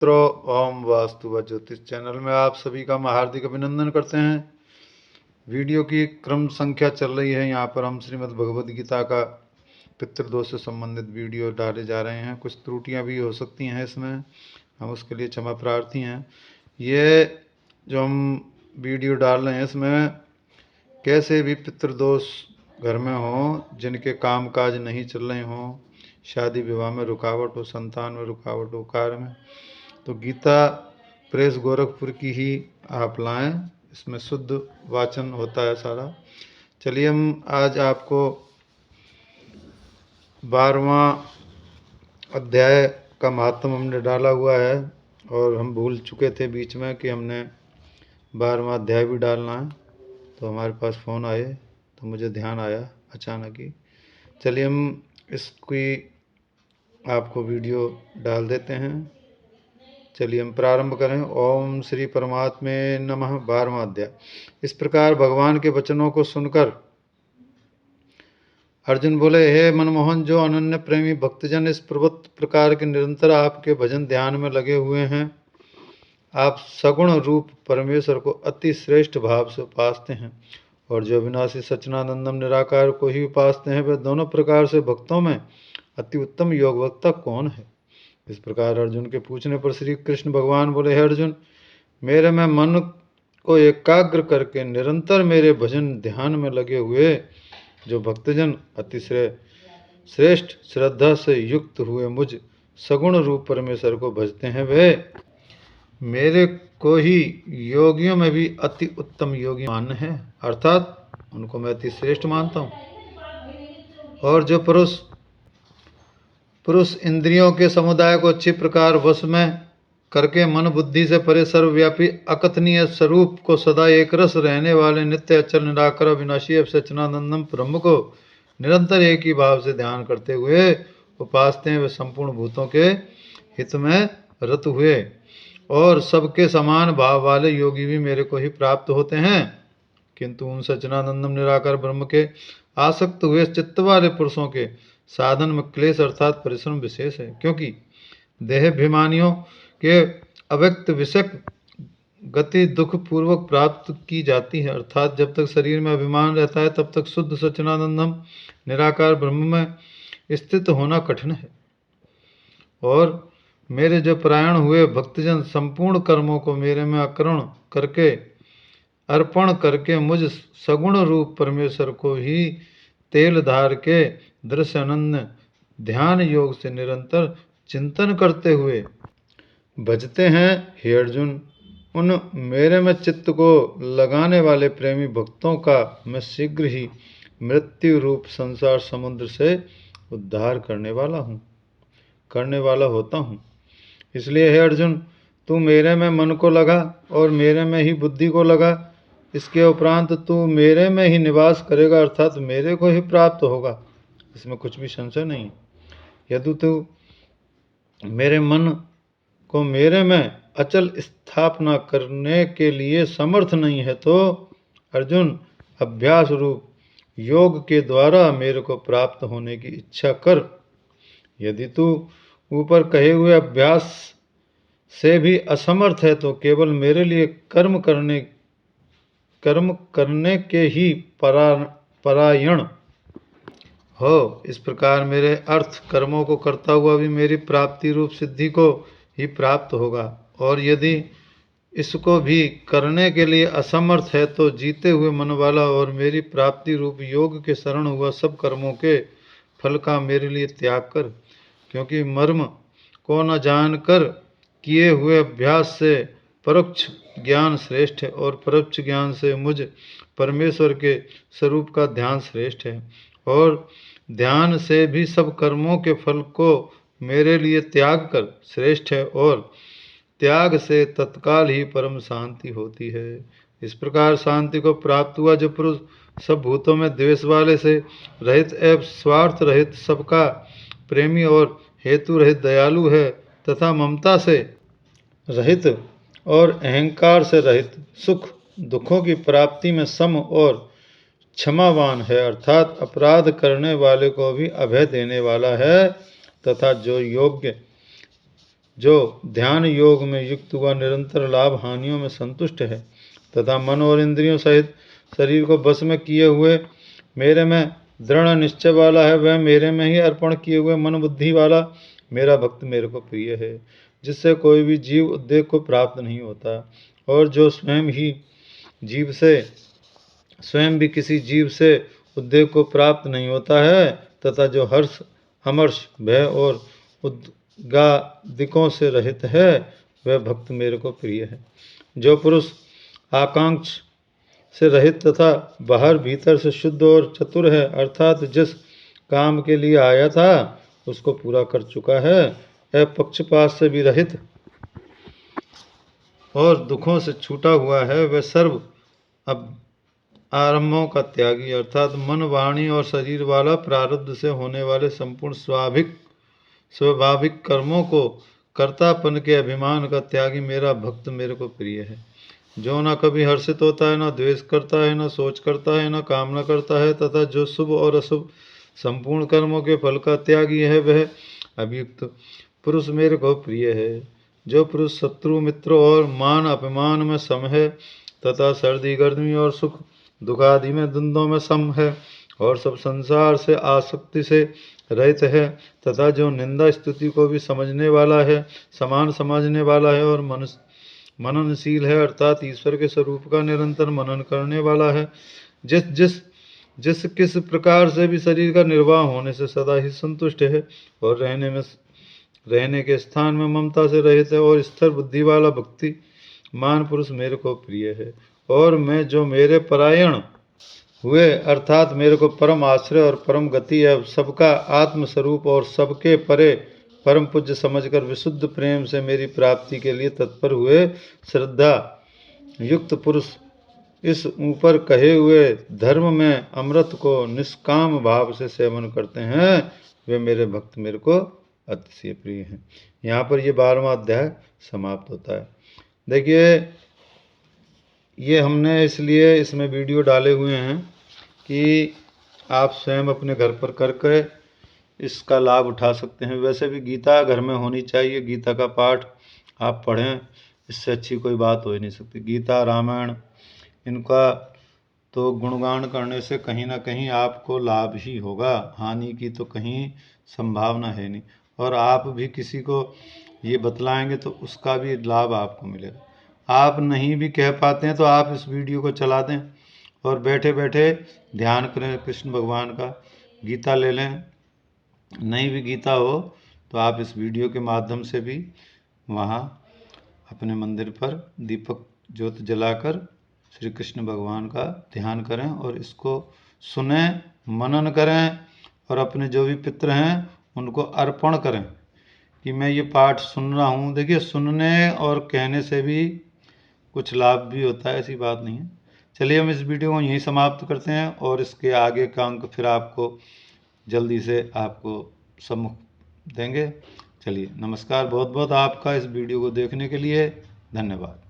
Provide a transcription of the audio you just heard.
मित्रों, ओम वास्तु व ज्योतिष चैनल में आप सभी का मैं हार्दिक अभिनंदन करते हैं। वीडियो की क्रम संख्या चल रही है। यहाँ पर हम श्रीमद् भगवद गीता का पितृदोष से संबंधित वीडियो डाले जा रहे हैं। कुछ त्रुटियां भी हो सकती हैं इसमें, हम उसके लिए क्षमा प्रार्थी हैं। ये जो हम वीडियो डाल रहे हैं इसमें कैसे भी पितृदोष घर में हो, जिनके काम काज नहीं चल रहे हों, शादी विवाह में रुकावट हो, संतान में रुकावट हो, कार्य में, तो गीता प्रेस गोरखपुर की ही आप लाएं। इसमें शुद्ध वाचन होता है सारा। चलिए, हम आज आपको 12वां अध्याय का महात्म हमने डाला हुआ है, और हम भूल चुके थे बीच में कि हमने 12वां अध्याय भी डालना है। तो हमारे पास फ़ोन आए तो मुझे ध्यान आया अचानक ही। चलिए, हम इसकी आपको वीडियो डाल देते हैं। चलिए हम प्रारंभ करें। ओम श्री परमात्मे नमः। 12वां अध्याय। इस प्रकार भगवान के वचनों को सुनकर अर्जुन बोले, हे मनमोहन, जो अनन्य प्रेमी भक्तजन इस पर्वत प्रकार के निरंतर आपके भजन ध्यान में लगे हुए हैं, आप सगुण रूप परमेश्वर को अति श्रेष्ठ भाव से उपासते हैं, और जो अविनाशी सच्चिदानंदम निराकार को ही उपासते हैं, वे दोनों प्रकार से भक्तों में अति उत्तम योग वक्ता कौन है? इस प्रकार अर्जुन के पूछने पर श्री कृष्ण भगवान बोले, हे अर्जुन, मेरे में मन को एकाग्र करके निरंतर मेरे भजन ध्यान में लगे हुए जो भक्तजन अतिशय श्रेष्ठ श्रद्धा से युक्त हुए मुझ सगुण रूप परमेश्वर को भजते हैं, वे मेरे को ही योगियों में भी अति उत्तम योगी मान्य है, अर्थात उनको मैं अति श्रेष्ठ मानता हूँ। और जो पुरुष इंद्रियों के समुदाय को अच्छी प्रकार वश में करके मन बुद्धि से परे सर्वव्यापी अकथनीय स्वरूप को सदा एक रस रहने वाले नित्य अचल निराकार अविनाशी सच्चिदानंदम ब्रह्म को निरंतर एक ही भाव से ध्यान करते हुए उपासते हैं, वे संपूर्ण भूतों के हित में रत हुए और सबके समान भाव वाले योगी भी मेरे को ही प्राप्त होते हैं। किंतु उन सच्चिदानंदम निराकार ब्रह्म के आसक्त हुए चित्त वाले पुरुषों के साधन में क्लेश अर्थात परिश्रम विशेष है, क्योंकि देहाभिमानियों के अव्यक्त विषय गति दुख पूर्वक प्राप्त की जाती है, अर्थात जब तक शरीर में अभिमान रहता है तब तक शुद्ध सच्चिदानंदम निराकार ब्रह्म में स्थित होना कठिन है। और मेरे जो परायण हुए भक्तजन संपूर्ण कर्मों को मेरे में अर्पण करके मुझ सगुण रूप परमेश्वर को ही तेल धार के दृश्य आनंद ध्यान योग से निरंतर चिंतन करते हुए भजते हैं। हे अर्जुन, उन मेरे में चित्त को लगाने वाले प्रेमी भक्तों का मैं शीघ्र ही मृत्यु रूप संसार समुद्र से उद्धार करने वाला होता हूँ। इसलिए हे अर्जुन, तू मेरे में मन को लगा और मेरे में ही बुद्धि को लगा। इसके उपरांत तू मेरे में ही निवास करेगा, अर्थात मेरे को ही प्राप्त होगा, इसमें कुछ भी संशय नहीं। यदि तू मेरे मन को मेरे में अचल स्थापना करने के लिए समर्थ नहीं है, तो अर्जुन, अभ्यास रूप योग के द्वारा मेरे को प्राप्त होने की इच्छा कर। यदि तू ऊपर कहे हुए अभ्यास से भी असमर्थ है, तो केवल मेरे लिए कर्म करने के ही परायण हो। इस प्रकार मेरे अर्थ कर्मों को करता हुआ भी मेरी प्राप्ति रूप सिद्धि को ही प्राप्त होगा, और यदि इसको भी करने के लिए असमर्थ है, तो जीते हुए मन वाला और मेरी प्राप्ति रूप योग के शरण हुआ सब कर्मों के फल का मेरे लिए त्याग कर, क्योंकि मर्म को न जानकर किए हुए अभ्यास से परोक्ष ज्ञान श्रेष्ठ है, और परोक्ष ज्ञान से मुझ परमेश्वर के स्वरूप का ध्यान श्रेष्ठ है, और ध्यान से भी सब कर्मों के फल को मेरे लिए त्याग कर श्रेष्ठ है, और त्याग से तत्काल ही परम शांति होती है। इस प्रकार शांति को प्राप्त हुआ जो पुरुष सब भूतों में द्वेष वाले से रहित एवं स्वार्थ रहित, सबका प्रेमी और हेतु रहित दयालु है, तथा ममता से रहित और अहंकार से रहित, सुख दुखों की प्राप्ति में सम और क्षमावान है, अर्थात अपराध करने वाले को भी अभय देने वाला है, तथा जो योग्य जो ध्यान योग में युक्त हुआ निरंतर लाभ हानियों में संतुष्ट है तथा मन और इंद्रियों सहित शरीर को बस में किए हुए मेरे में दृढ़ निश्चय वाला है, वह मेरे में ही अर्पण किए हुए मन बुद्धि वाला मेरा भक्त मेरे को प्रिय है, जिससे कोई भी जीव उद्वेग को प्राप्त नहीं होता और जो स्वयं भी किसी जीव से उद्वेग को प्राप्त नहीं होता है तथा जो हर्ष हमर्ष भय और उद्गादिकों से रहित है, वह भक्त मेरे को प्रिय है। जो पुरुष आकांक्ष से रहित तथा बाहर भीतर से शुद्ध और चतुर है, अर्थात जिस काम के लिए आया था उसको पूरा कर चुका है, पक्षपात से भी रहित और दुखों से छूटा हुआ है, वह सर्व आरंभों का त्यागी अर्थात मन वाणी और शरीर वाला प्रारब्ध से होने वाले संपूर्ण स्वाभाविक कर्मों को कर्तापन के अभिमान का त्यागी मेरा भक्त मेरे को प्रिय है। जो न कभी हर्षित होता है, न द्वेष करता है, न सोच करता है, न कामना करता है तथा जो शुभ और अशुभ संपूर्ण कर्मों के फल का त्यागी है, वह अभियुक्त पुरुष मेरे को प्रिय है। जो पुरुष शत्रु मित्र और मान अपमान में सम है तथा सर्दी गर्मी और सुख दुख आदि में द्वंद्वों में सम है और सब संसार से आसक्ति से रहित है तथा जो निंदा स्तुति को भी समझने वाला है, समान समझने वाला है और मननशील है, अर्थात ईश्वर के स्वरूप का निरंतर मनन करने वाला है, जिस किस प्रकार से भी शरीर का निर्वाह होने से सदा ही संतुष्ट है और रहने के स्थान में ममता से रहित है और स्थिर बुद्धि वाला भक्ति मान पुरुष मेरे को प्रिय है। और मैं जो मेरे परायण हुए अर्थात मेरे को परम आश्रय और परम गति है, सबका आत्मस्वरूप और सबके परे परम पूज्य समझकर विशुद्ध प्रेम से मेरी प्राप्ति के लिए तत्पर हुए श्रद्धा युक्त पुरुष इस ऊपर कहे हुए धर्म में अमृत को निष्काम भाव से सेवन करते हैं, वे मेरे भक्त मेरे को अतिशय प्रिय हैं। यहाँ पर ये 12वां अध्याय समाप्त होता है। देखिए, ये हमने इसलिए इसमें वीडियो डाले हुए हैं कि आप स्वयं अपने घर पर करके इसका लाभ उठा सकते हैं। वैसे भी गीता घर में होनी चाहिए, गीता का पाठ आप पढ़ें, इससे अच्छी कोई बात हो ही नहीं सकती। गीता रामायण इनका तो गुणगान करने से कहीं ना कहीं आपको लाभ ही होगा, हानि की तो कहीं संभावना है नहीं। और आप भी किसी को ये बतलाएंगे तो उसका भी लाभ आपको मिलेगा। आप नहीं भी कह पाते हैं तो आप इस वीडियो को चला दें और बैठे बैठे ध्यान करें कृष्ण भगवान का, गीता ले लें। नहीं भी गीता हो तो आप इस वीडियो के माध्यम से भी वहाँ अपने मंदिर पर दीपक ज्योत जलाकर श्री कृष्ण भगवान का ध्यान करें और इसको सुने, मनन करें और अपने जो भी पितृ हैं उनको अर्पण करें कि मैं ये पाठ सुन रहा हूँ। देखिए, सुनने और कहने से भी कुछ लाभ भी होता है, ऐसी बात नहीं है। चलिए, हम इस वीडियो को यहीं समाप्त करते हैं और इसके आगे का अंक फिर आपको जल्दी से आपको सम्मुख देंगे। चलिए, नमस्कार। बहुत बहुत आपका इस वीडियो को देखने के लिए धन्यवाद।